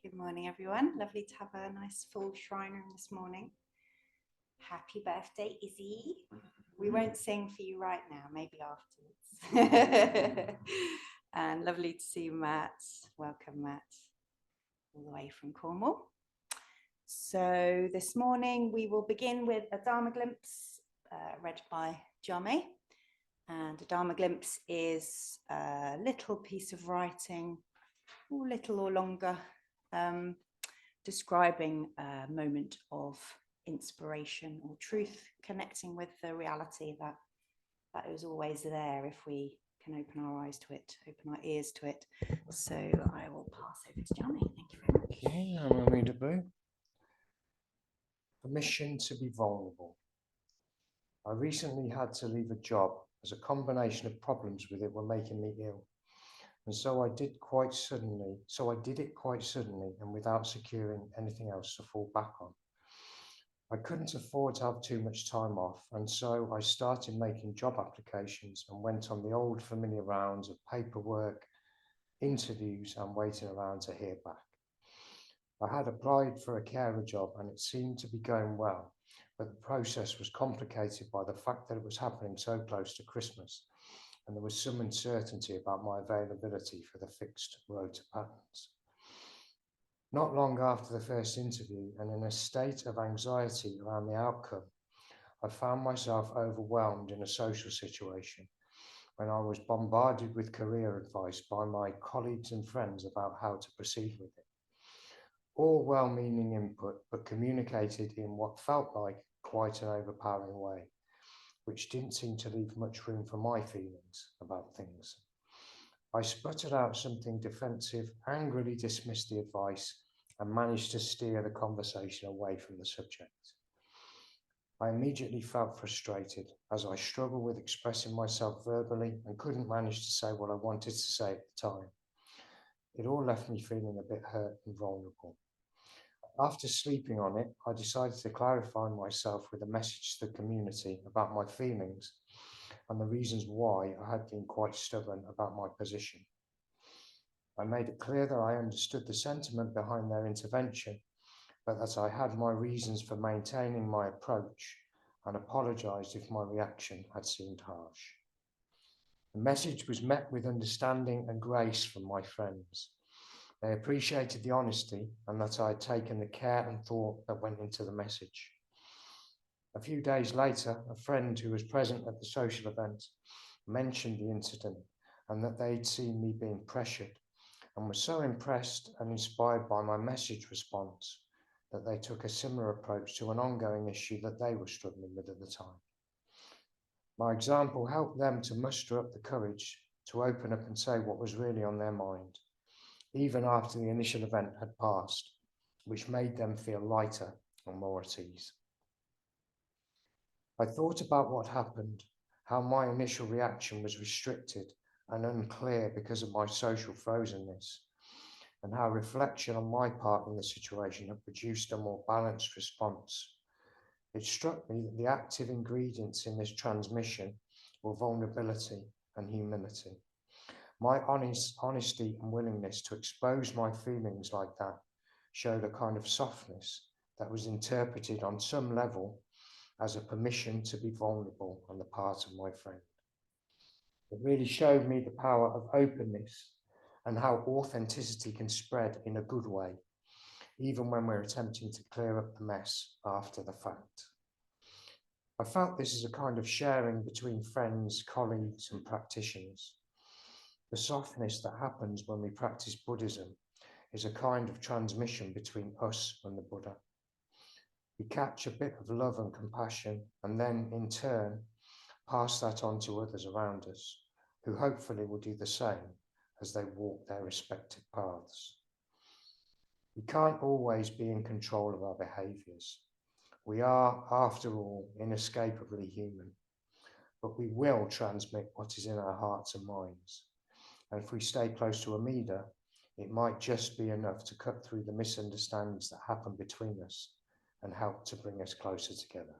Good morning, everyone. Lovely to have a nice full shrine room this morning. Happy birthday, Izzy. We won't sing for you right now, maybe afterwards. And lovely to see Matt. Welcome, Matt, all the way from Cornwall. So this morning we will begin with a Dharma glimpse read by Jame. And a Dharma glimpse is a little piece of writing, or little or longer, describing a moment of inspiration or truth, connecting with the reality that is always there if we can open our eyes to it, open our ears to it. So I will pass over to Johnny. Thank you very much. Okay, I'm Amida Boo. Permission to be vulnerable. I recently had to leave a job as a combination of problems with it were making me ill. And so I did it quite suddenly and without securing anything else to fall back on. I couldn't afford to have too much time off, and so I started making job applications and went on the old familiar rounds of paperwork, interviews, and waiting around to hear back. I had applied for a carer job and it seemed to be going well, but the process was complicated by the fact that it was happening so close to Christmas, and there was some uncertainty about my availability for the fixed rota patterns. Not long after the first interview, and in a state of anxiety around the outcome, I found myself overwhelmed in a social situation when I was bombarded with career advice by my colleagues and friends about how to proceed with it. All well-meaning input, but communicated in what felt like quite an overpowering way, which didn't seem to leave much room for my feelings about things. I sputtered out something defensive, angrily dismissed the advice, and managed to steer the conversation away from the subject. I immediately felt frustrated as I struggled with expressing myself verbally and couldn't manage to say what I wanted to say at the time. It all left me feeling a bit hurt and vulnerable. After sleeping on it, I decided to clarify myself with a message to the community about my feelings and the reasons why I had been quite stubborn about my position. I made it clear that I understood the sentiment behind their intervention, but that I had my reasons for maintaining my approach and apologised if my reaction had seemed harsh. The message was met with understanding and grace from my friends. They appreciated the honesty and that I had taken the care and thought that went into the message. A few days later, a friend who was present at the social event mentioned the incident and that they'd seen me being pressured and was so impressed and inspired by my message response that they took a similar approach to an ongoing issue that they were struggling with at the time. My example helped them to muster up the courage to open up and say what was really on their mind, even after the initial event had passed, which made them feel lighter and more at ease. I thought about what happened, how my initial reaction was restricted and unclear because of my social frozenness, and how reflection on my part in the situation had produced a more balanced response. It struck me that the active ingredients in this transmission were vulnerability and humility. My honesty and willingness to expose my feelings like that showed a kind of softness that was interpreted on some level as a permission to be vulnerable on the part of my friend. It really showed me the power of openness and how authenticity can spread in a good way, even when we're attempting to clear up the mess after the fact. I felt this is a kind of sharing between friends, colleagues, and practitioners. The softness that happens when we practice Buddhism is a kind of transmission between us and the Buddha. We catch a bit of love and compassion and then, in turn, pass that on to others around us, who hopefully will do the same as they walk their respective paths. We can't always be in control of our behaviours. We are, after all, inescapably human, but we will transmit what is in our hearts and minds. And if we stay close to Amida, it might just be enough to cut through the misunderstandings that happen between us and help to bring us closer together.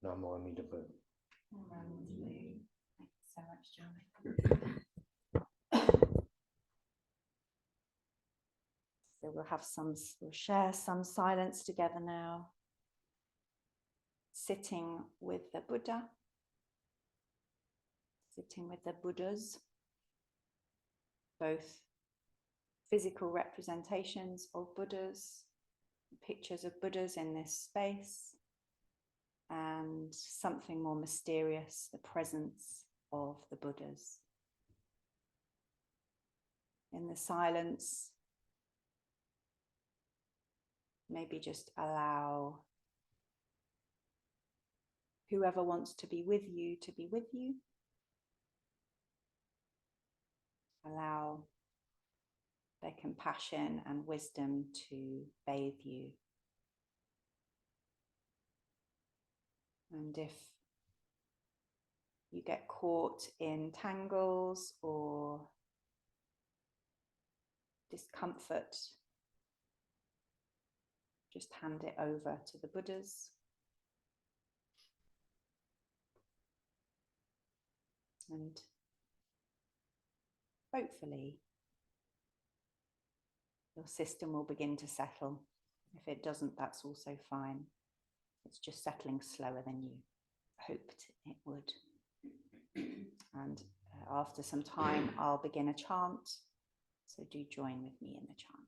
Namo Amida Boo. Thank you so much, Johnny. So So we'll share some silence together now, sitting with the Buddha, sitting with the Buddhas, both physical representations of Buddhas, pictures of Buddhas in this space, and something more mysterious, the presence of the Buddhas. In the silence, maybe just allow whoever wants to be with you to be with you. Allow their compassion and wisdom to bathe you. And if you get caught in tangles or discomfort, just hand it over to the Buddhas. And hopefully your system will begin to settle. If it doesn't, that's also fine. It's just settling slower than you hoped it would. And after some time, I'll begin a chant. So do join with me in the chant.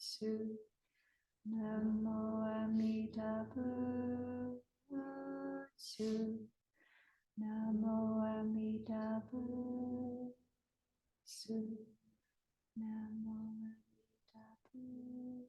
Su. Namo Amida Butsu. Namo Amida Butsu. Namo Amida Butsu.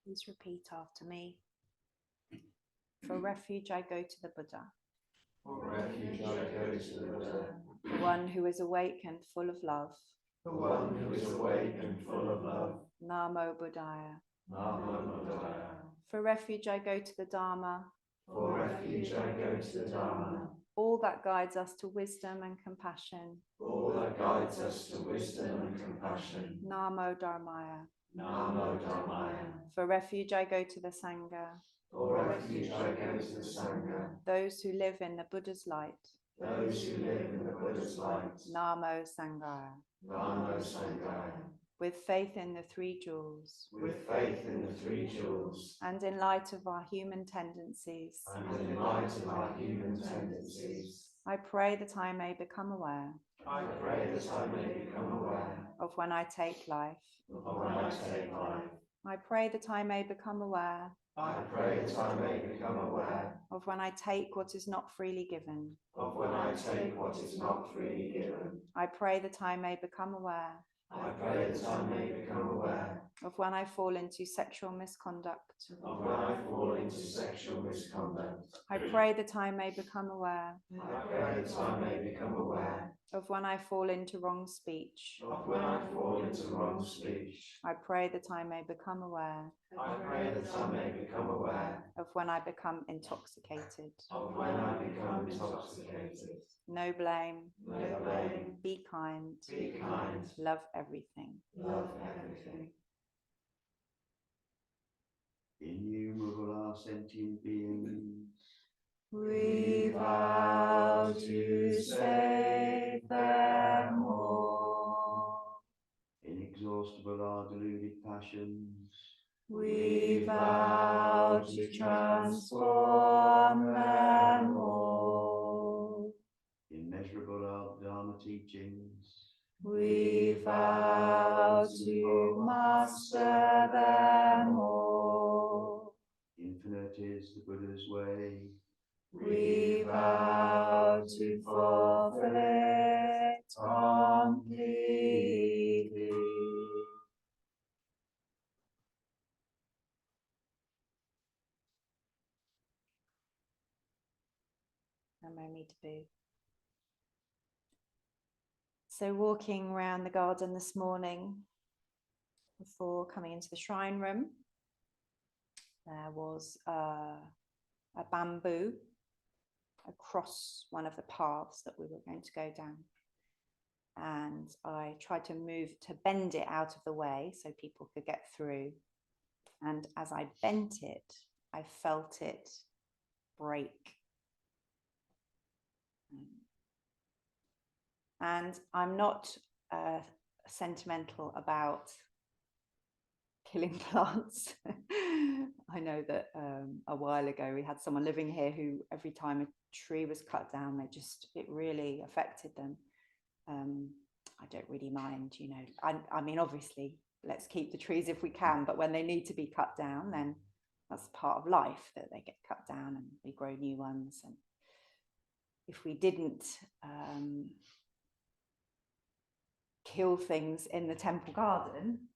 Please repeat after me. For refuge, I go to the Buddha. For refuge I go to the Buddha, The one who is awake and full of love. the one who is awake and full of love. Namo Buddhaya. Namo Buddhaya. For refuge, I go to the Dharma. For refuge I go to the Dharma, All that guides us to wisdom and compassion. all that guides us to wisdom and compassion. Namo Dharmaya. Namo Dhammaya. For refuge, I go to the Sangha. For refuge I go to the Sangha, Those who live in the Buddha's light. those who live in the Buddha's light. Namo Sanghaya. Namo Sanghaya. With faith in the three jewels. With faith in the three jewels, And in light of our human tendencies. and in light of our human tendencies, I pray that I may become aware I pray that I may become aware of when I take life. of when I take life. I pray that I may become aware I pray that I may become aware of when I take what is not freely given. of when I take what is not freely given. I pray that I may become aware I pray that I may become aware of when I fall into sexual misconduct. of when I fall into sexual misconduct. I pray that I may become aware I pray that I may become aware of when I fall into wrong speech. of when I fall into wrong speech. I pray that I may become aware I pray that I may become aware of when I become intoxicated. of when I become intoxicated. No blame, No blame, be kind, be kind, love everything. love everything. Innumerable are sentient beings, We vow to save them all. inexhaustible are deluded passions, We vow to transform them all. immeasurable are Dharma teachings, We vow to master them all. infinite is the Buddha's way, We vow to fulfill it completely. And no need to be. So walking around the garden this morning before coming into the shrine room, there was a bamboo across one of the paths that we were going to go down. And I tried to bend it out of the way so people could get through. And as I bent it, I felt it break. And I'm not sentimental about killing plants. I know that a while ago we had someone living here who every time a tree was cut down, it really affected them. I don't really mind, you know. I mean, obviously, let's keep the trees if we can, but when they need to be cut down, then that's part of life, that they get cut down and we grow new ones. And if we didn't kill things in the temple garden,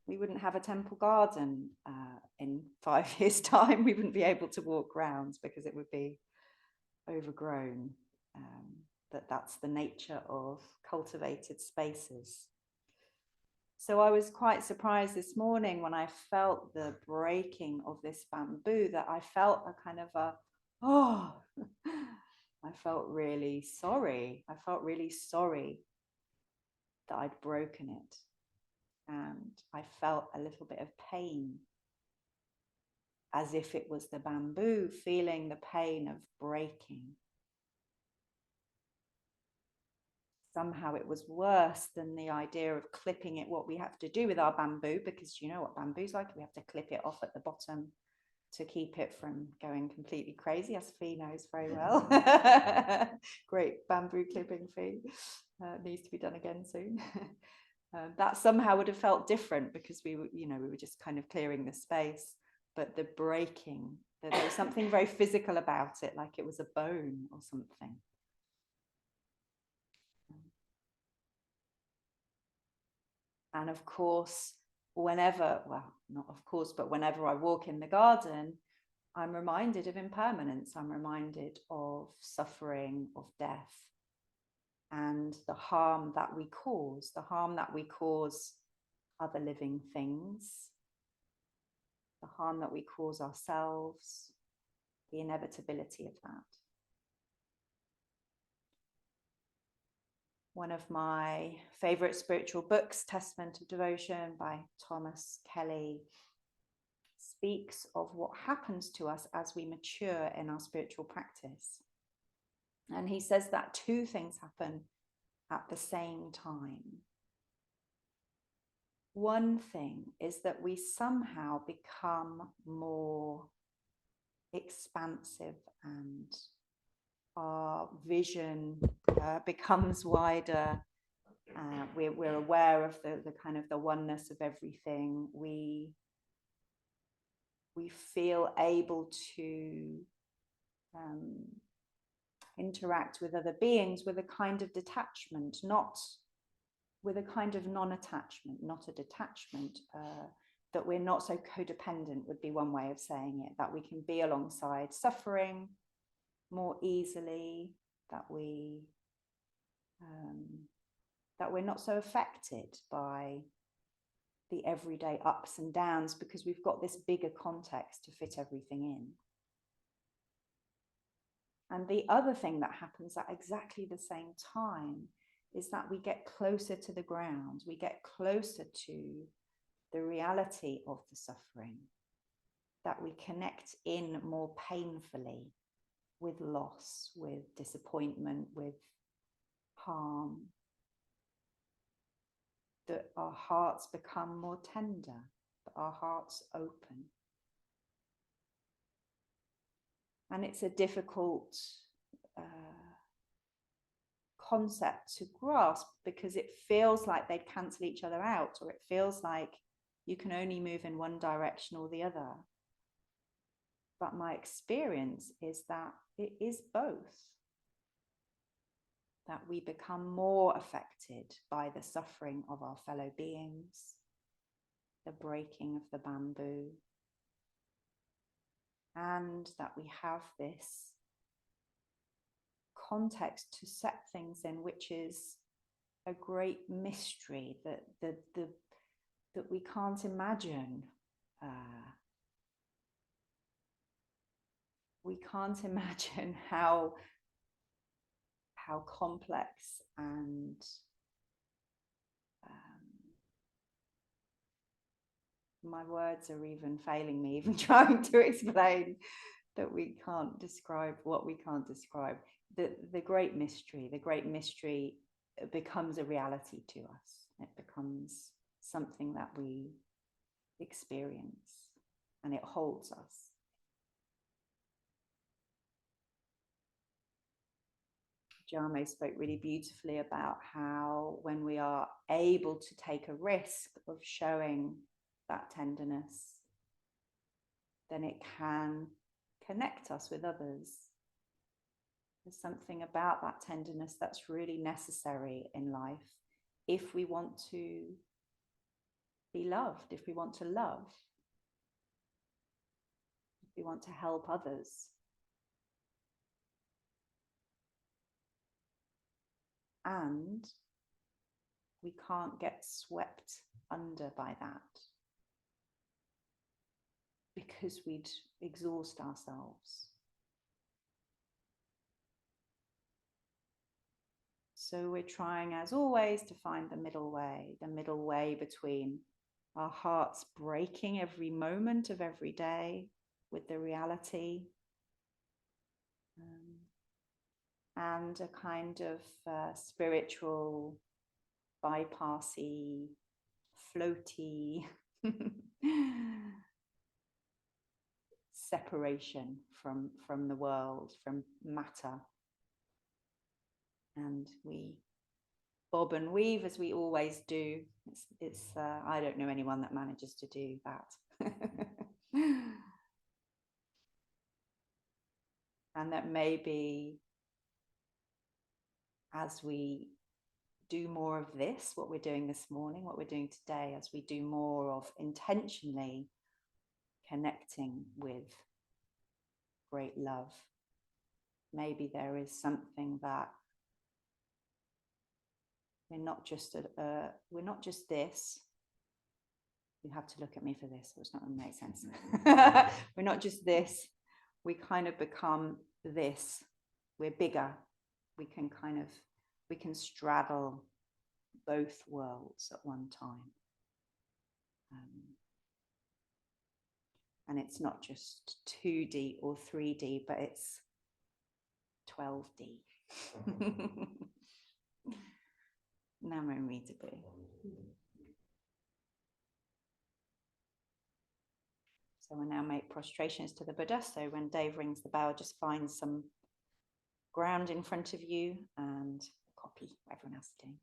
we wouldn't have a temple garden in 5 years' time. We wouldn't be able to walk round because it would be overgrown. That's the nature of cultivated spaces. So I was quite surprised this morning when I felt the breaking of this bamboo, that I felt a kind of I felt really sorry. I felt really sorry that I'd broken it. And I felt a little bit of pain, as if it was the bamboo feeling the pain of breaking. Somehow it was worse than the idea of clipping it, what we have to do with our bamboo, because you know what bamboo's like, we have to clip it off at the bottom to keep it from going completely crazy, as Fee knows very well. Great bamboo clipping, Fee. Needs to be done again soon. That somehow would have felt different because we were just kind of clearing the space, but the breaking, there was something very physical about it, like it was a bone or something. And of course, whenever I walk in the garden, I'm reminded of impermanence. I'm reminded of suffering, of death, and the harm that we cause other living things, the harm that we cause ourselves, the inevitability of that. One of my favorite spiritual books, Testament of Devotion by Thomas Kelly, speaks of what happens to us as we mature in our spiritual practice. And he says that two things happen at the same time. One thing is that we somehow become more expansive and our vision becomes wider. We're aware of the kind of the oneness of everything. We we feel able to interact with other beings with a kind of detachment, not with a kind of non-attachment, not a detachment, that we're not so codependent would be one way of saying it, that we can be alongside suffering more easily, that we're not so affected by the everyday ups and downs because we've got this bigger context to fit everything in. And the other thing that happens at exactly the same time is that we get closer to the ground, we get closer to the reality of the suffering, that we connect in more painfully with loss, with disappointment, with harm, that our hearts become more tender, that our hearts open. And it's a difficult concept to grasp because it feels like they cancel each other out, or it feels like you can only move in one direction or the other. But my experience is that it is both. That we become more affected by the suffering of our fellow beings, the breaking of the bamboo, and that we have this context to set things in, which is a great mystery that we can't imagine. We can't imagine how complex and my words are even failing me, even trying to explain that we can't describe what we can't describe. The great mystery becomes a reality to us. It becomes something that we experience, and it holds us. Jamo spoke really beautifully about how when we are able to take a risk of showing that tenderness, then it can connect us with others. There's something about that tenderness that's really necessary in life if we want to be loved, if we want to love, if we want to help others. And we can't get swept under by that because we'd exhaust ourselves. So we're trying, as always, to find the middle way between our hearts breaking every moment of every day with the reality, and a kind of spiritual, bypassy, floaty separation from the world, from matter. And we bob and weave as we always do. It's I don't know anyone that manages to do that. And that maybe as we do more of this, what we're doing this morning, what we're doing today, as we do more of intentionally connecting with great love, maybe there is something that we're not just this. You have to look at me for this, so it's not going to make sense. We're not just this. We kind of become this. We're bigger. We can straddle both worlds at one time. And it's not just 2D or 3D, but it's 12D. Namo Ridzabu. So we'll now make prostrations to the Buddha. So when Dave rings the bell, just find some ground in front of you and copy what everyone else is doing.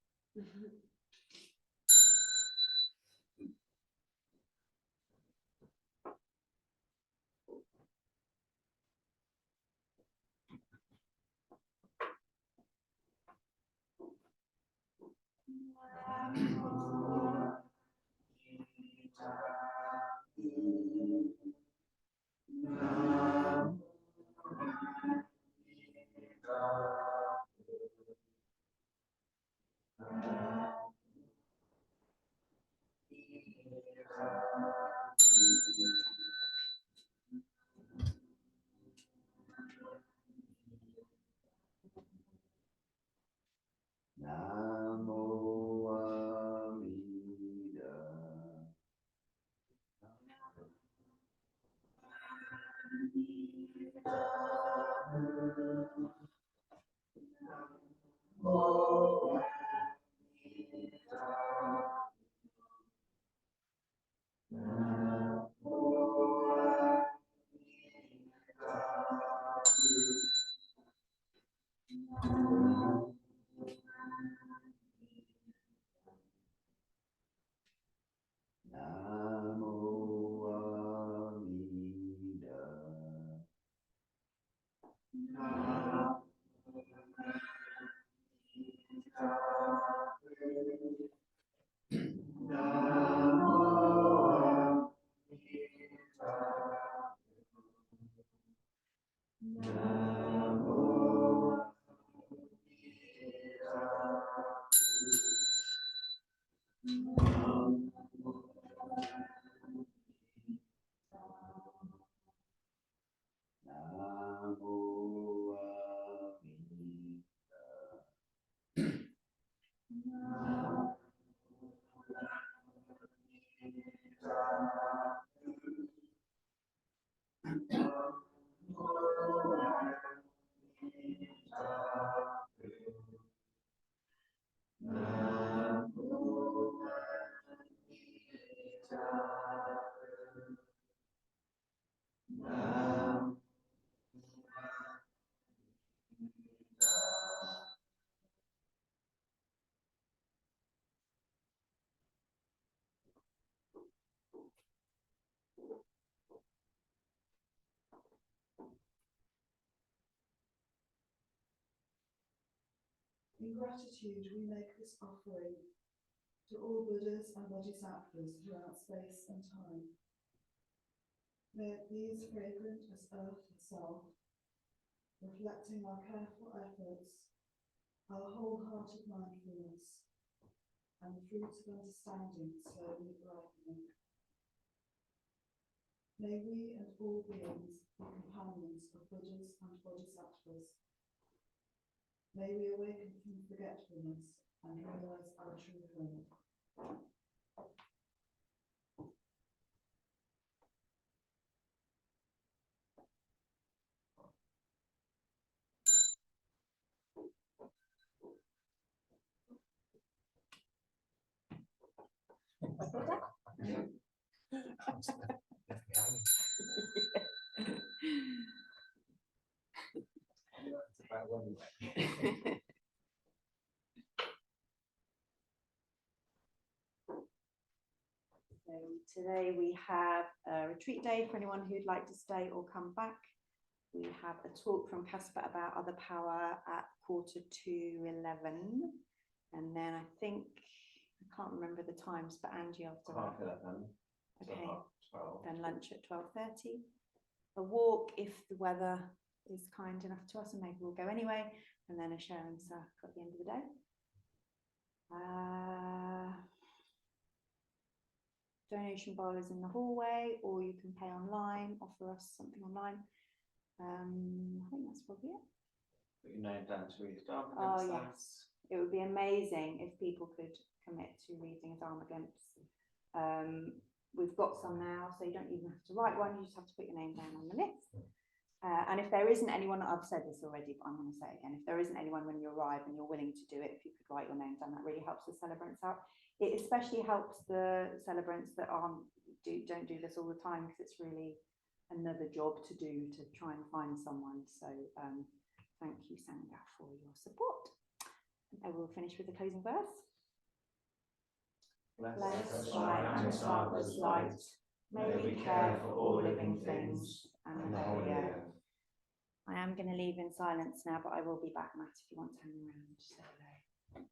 Namo Amida. Namo Amida. Namo In gratitude, we make this offering to all Buddhas and Bodhisattvas throughout space and time. May it be as fragrant as earth itself, reflecting our careful efforts, our wholehearted mindfulness, and the fruits of understanding slowly ripening. May we and all beings be companions of Buddhas and Bodhisattvas. May we awaken from forgetfulness and realize our true home. So today we have a retreat day for anyone who'd like to stay or come back. We have a talk from Casper about other power at 11:45. And then I think, I can't remember the times, but Angie after that. 11. Okay, 12. then lunch at 12:30. A walk if the weather is kind enough to us, and maybe we'll go anyway. And then a sharing circle at the end of the day. Donation bar is in the hallway, or you can pay online, offer us something online. I think that's probably it. Put your name down to read Dharma Oh glimpse. yes, it would be amazing if people could commit to reading a Dharma glimpse. We've got some now, so you don't even have to write one, you just have to put your name down on the list. And if there isn't anyone, I've said this already, but I'm going to say it again, if there isn't anyone when you arrive and you're willing to do it, if you could write your name down, that really helps the celebrants out. It especially helps the celebrants that don't do this all the time, because it's really another job to do to try and find someone. So thank you, Sangha, for your support. I will finish with the closing verse. Blessed by Amitabha's light, may we care for all living things and the holy earth. I am going to leave in silence now, but I will be back, Matt, if you want to hang around. Say hello.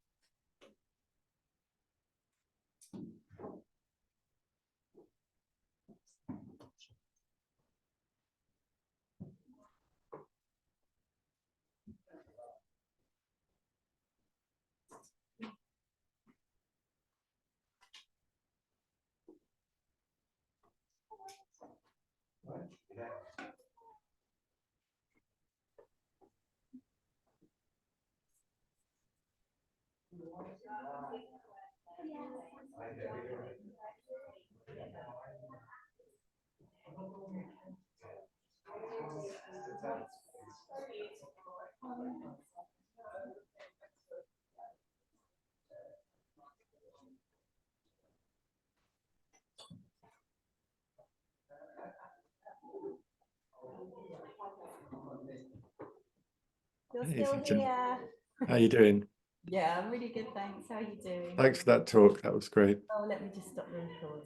You're Hey, still Satya. here. How you doing? Yeah, I'm really good, thanks. How are you doing? Thanks for that talk. That was great. Oh, let me just stop the recording.